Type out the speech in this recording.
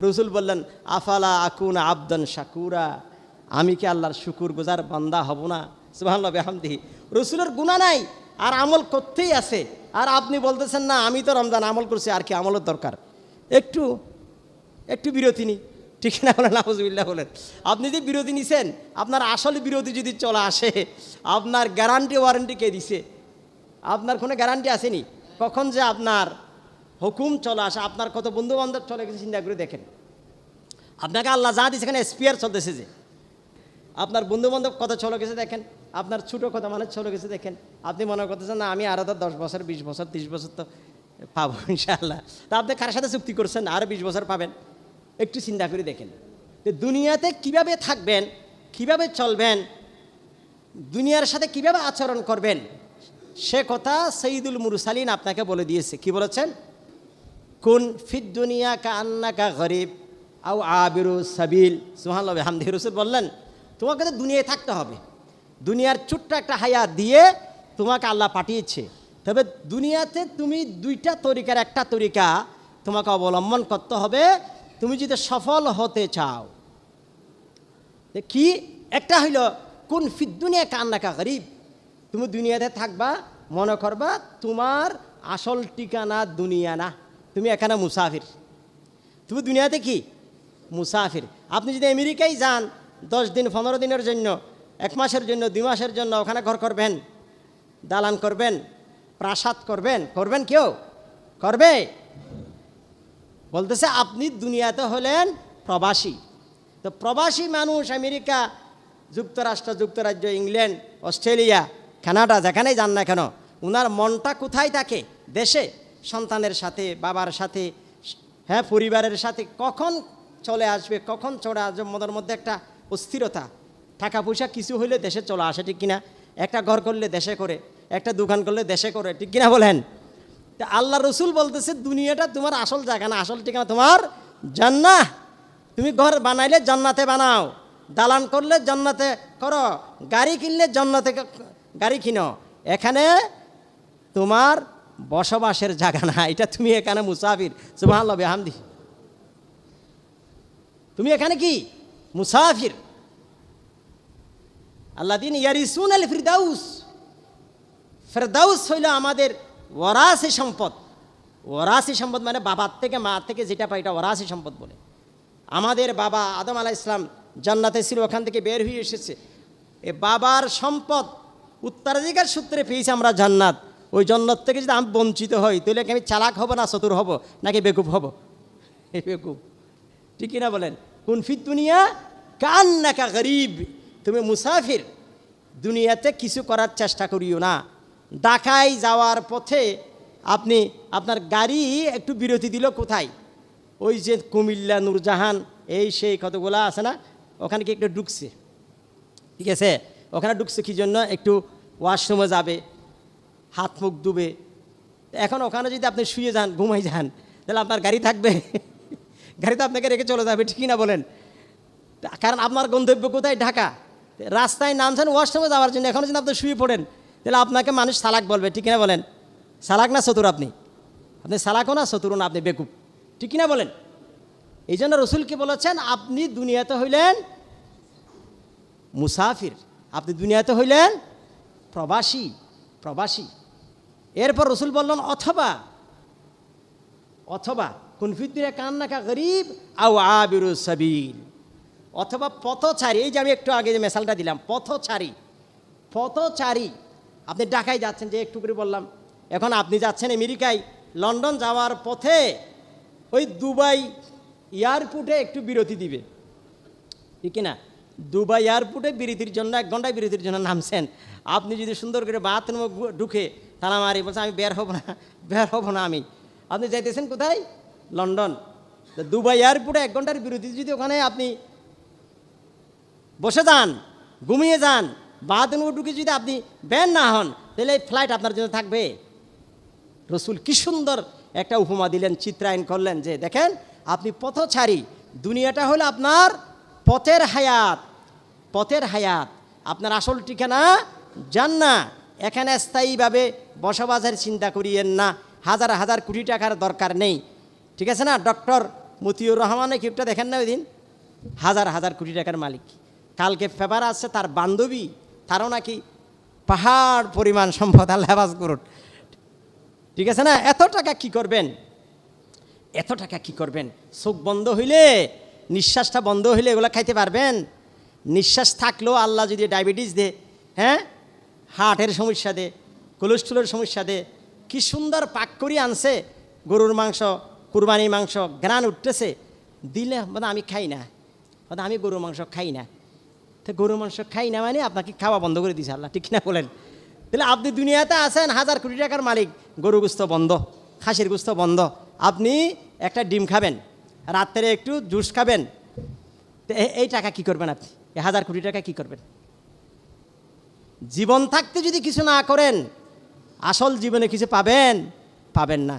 রসুল বললেন, আফালা আকুন আবদান শাকুরা, আমি কি আল্লাহর শুকুর গুজার বান্দা হব না? সুবহানাল্লাহ বিহামদিহি। রসুলের গুনাহ নাই আর আমল করতেই আছে, আর আপনি বলতেছেন না আমি তো রমজান আমল করছি, আর কি আমলের দরকার, একটু একটু বিরতি নিই, ঠিক না বলেন? নাউজুবিল্লাহ বলেন। আপনি যে বিরতি নিছেন, আপনার আসলে বিরতি যদি চলে আসে, আপনার গ্যারান্টি ওয়ারেন্টি কে দিছে? আপনার কোনো গ্যারান্টি আসেনি কখন যে আপনার হুকুম চলে আসে। আপনার কত বন্ধু বান্ধব চলে গেছে চিন্তা করে দেখেন। আপনাকে আল্লাহ যা দিচ্ছে, এখানে স্পিয়ার চলতেছে, যে আপনার বন্ধু বান্ধব কত চলে গেছে দেখেন, আপনার ছোটো কত মানুষ চলে গেছে দেখেন। আপনি মনে করতেছেন না আমি আরও তো 10 বছর 20 বছর 30 বছর তো পাবো ইনশাআল্লাহ। তা আপনি কার সাথে চুক্তি করছেন আরও 20 বছর পাবেন? একটু চিন্তা করে দেখেন যে দুনিয়াতে কিভাবে থাকবেন, কিভাবে চলবেন, দুনিয়ার সাথে কিভাবে আচরণ করবেন, সে কথা সৈয়দুল মুরসালিন আপনাকে বলে দিয়েছে। কি বলেছেন? কুন ফিদ দুনিয়া কা আন্নাকা গরিব আও আবিরু সাবিল। সুবহানাল্লাহ বিহামদিহি। রাসূল বললেন, তোমাকে তো দুনিয়ায় থাকতে হবে, দুনিয়ার ছোট্ট একটা হায়াত দিয়ে তোমাকে আল্লাহ পাঠিয়েছে। তবে দুনিয়াতে তুমি দুইটা তরিকার একটা তরিকা তোমাকে অবলম্বন করতে হবে তুমি যদি সফল হতে চাও। কি? একটা হইল কুন ফিদ দুনিয়া কা আন্নাকা গরিব, তুমি দুনিয়াতে থাকবা, মনে করবা তোমার আসল ঠিকানা দুনিয়া না, তুমি এখানে মুসাফির। তুমি দুনিয়াতে কি? মুসাফির। আপনি যদি আমেরিকায় যান 10 দিন 15 দিনের জন্য, 1 মাসের জন্য, 2 মাসের জন্য, ওখানে ঘর করবেন, দালান করবেন, প্রাসাদ করবেন, করবেন? কেউ করবে? বলতেছে আপনি দুনিয়াতে হলেন প্রবাসী। তো প্রবাসী মানুষ আমেরিকা, যুক্তরাষ্ট্র, যুক্তরাজ্য, ইংল্যান্ড, অস্ট্রেলিয়া, কানাডা, যেখানেই যান না কেন, ওনার মনটা কোথায় থাকে? দেশে, সন্তানের সাথে, বাবার সাথে, হ্যাঁ পরিবারের সাথে। কখন চলে আসবে, কখন চলে আসবে, মনের মধ্যে একটা অস্থিরতা। টাকা পয়সা কিছু হইলে দেশে চলে আসে, ঠিক কিনা? একটা ঘর করলে দেশে করে, একটা দোকান করলে দেশে করে, ঠিক কিনা বলেন? তা আল্লাহ রসুল বলতেছে দুনিয়াটা তোমার আসল জায়গা না, আসল ঠিকানা তোমার জান্নাহ। তুমি ঘর বানাইলে জান্নাতে বানাও, দালান করলে জান্নাতে করো, গাড়ি কিনলে জান্নাতে গাড়ি কিনো। এখানে তোমার বসবাসের জায়গা না, এটা তুমি এখানে মুসাফির। সুবহানাল্লাহ বিহামদিহি। তুমি এখানে কি? মুসাফির। আল্লাযীনা ইয়ারিসুনাল ফিরদাউস। ফিরদাউস হইল আমাদের ওয়ারাসি সম্পদ। ওয়ারাসি সম্পদ মানে বাবার থেকে, মা থেকে যেটা পাই, এটা ওয়ারাসি সম্পদ বলে। আমাদের বাবা আদম আলাইহিস সালাম জান্নাতে ছিল, ওখান থেকে বের হয়ে এসেছে। এ বাবার সম্পদ উত্তরাধিকার সূত্রে পেয়েছি আমরা জান্নাত। ওই জান্নাত থেকে যদি আমি বঞ্চিত হই, তাহলে কি আমি চালাক হব না চতুর হব, নাকি বেকুব হব? বেকুব, ঠিক কিনা বলেন? কুন ফিদ দুনিয়া কান্নাকা গরিব, তুমি মুসাফির। দুনিয়াতে কিছু করার চেষ্টা করিও না। ঢাকায় যাওয়ার পথে আপনি আপনার গাড়ি একটু বিরতি দিল কোথায়? ওই যে কুমিল্লা, নূরজাহান, এই সেই কতগুলা আছে না, ওখানে কি একটু ঢুকছে, ঠিক আছে? ওখানে ঢুকছে কি জন্য? একটু ওয়াশরুমে যাবে, হাত মুখ ধুবে। এখন ওখানে যদি আপনি শুয়ে যান, ঘুমাই যান, তাহলে আপনার গাড়ি থাকবে? গাড়ি তো আপনাকে রেখে চলে যাবে, ঠিক না বলেন? কারণ আপনার গন্তব্য কোথায়? ঢাকা। রাস্তায় নামছেন ওয়াশরুমে যাওয়ার জন্য, এখন যদি আপনি শুয়ে পড়েন, তাহলে আপনাকে মানুষ সালাক বলবে, ঠিক কিনা বলেন? সালাক না চতুর? আপনি সালাকও না, চতুরও না, আপনি বেকুব, ঠিক কিনা বলেন? এই জন্য রসুলকে বলেছেন আপনি দুনিয়াতে হইলেন মুসাফির, আপনি দুনিয়াতে হইলেন প্রবাসী। প্রবাসী। এরপর রসুল বললেন অথবা, অথবা কুন ফিদ দুনিয়া কান্নাকা গরিব আও আবিরু সাবিল, অথবা পথচারী। এই যে আমি একটু আগে যে মেসালটা দিলাম, পথচারী। পথচারী, আপনি ঢাকায় যাচ্ছেন, যে একটু করে বললাম। এখন আপনি যাচ্ছেন আমেরিকায়, লন্ডন যাওয়ার পথে ওই দুবাই এয়ারপোর্টে একটু বিরতি দিবে, ঠিক না? দুবাই এয়ারপোর্টে বিরতির জন্য 1 ঘন্টায় বিরতির জন্য নামছেন। আপনি যদি সুন্দর করে বাথরুমে ঢুকে তালা মারি বলছেন আমি বের হব না, বের হব না আমি, আপনি যাইতেছেন কোথায়? লন্ডন। তো দুবাই এয়ারপোর্টে 1 ঘন্টার বিরতি যদি ওখানে আপনি বসে যান, ঘুমিয়ে যান, বাথরুমে ঢুকে যদি আপনি বের না হন, তাহলে এই ফ্লাইট আপনার জন্য থাকবে? রসুল কি সুন্দর একটা উপমা দিলেন, চিত্রায়ন করলেন, যে দেখেন আপনি পথচারী, দুনিয়াটা হলো আপনার পথের হায়াত। পথের হায়াত, আপনার আসল ঠিকানা জান্নাত। এখানে স্থায়ীভাবে বসবাসের চিন্তা করিয়েন না, হাজার হাজার কোটি টাকার দরকার নেই, ঠিক আছে না? ডক্টর মতিউর রহমানে কিপটা দেখেন না ওই দিন, হাজার হাজার কোটি টাকার মালিক। কালকে পেপার আসছে তার বান্ধবী, তারও নাকি পাহাড় পরিমাণ সম্পদ, আল্লাহ হেফাজ করুন। ঠিক আছে না? এত টাকা কি করবেন, এত টাকা কি করবেন? চোখ বন্ধ হইলে, নিঃশ্বাসটা বন্ধ হইলে এগুলো খাইতে পারবেন? নিঃশ্বাস থাকলেও আল্লাহ যদি ডায়াবেটিস দে, হ্যাঁ, হার্টের সমস্যা দে, কোলেস্ট্রলের সমস্যা দে, কি সুন্দর পাক করি আনছে গরুর মাংস, কুরবানির মাংস, গ্রান উঠতেছে, দিলে মানে আমি খাই না, মানে আমি গরুর মাংস খাই না। তো গরুর মাংস খাই না মানে আপনাকে খাওয়া বন্ধ করে দিছে আল্লাহ, ঠিক না বলেন? তাহলে আপনি দুনিয়াতে আছেন হাজার কোটি টাকার মালিক, গরু গোস্ত বন্ধ, খাসির গোস্ত বন্ধ, আপনি একটা ডিম খাবেন, রাত্রে একটু জুস খাবেন, তো এই টাকা কি করবেন আপনি? এই হাজার কোটি টাকা কি করবেন? জীবন থাকতে যদি কিছু না করেন, আসল জীবনে কিছু পাবেন? পাবেন না।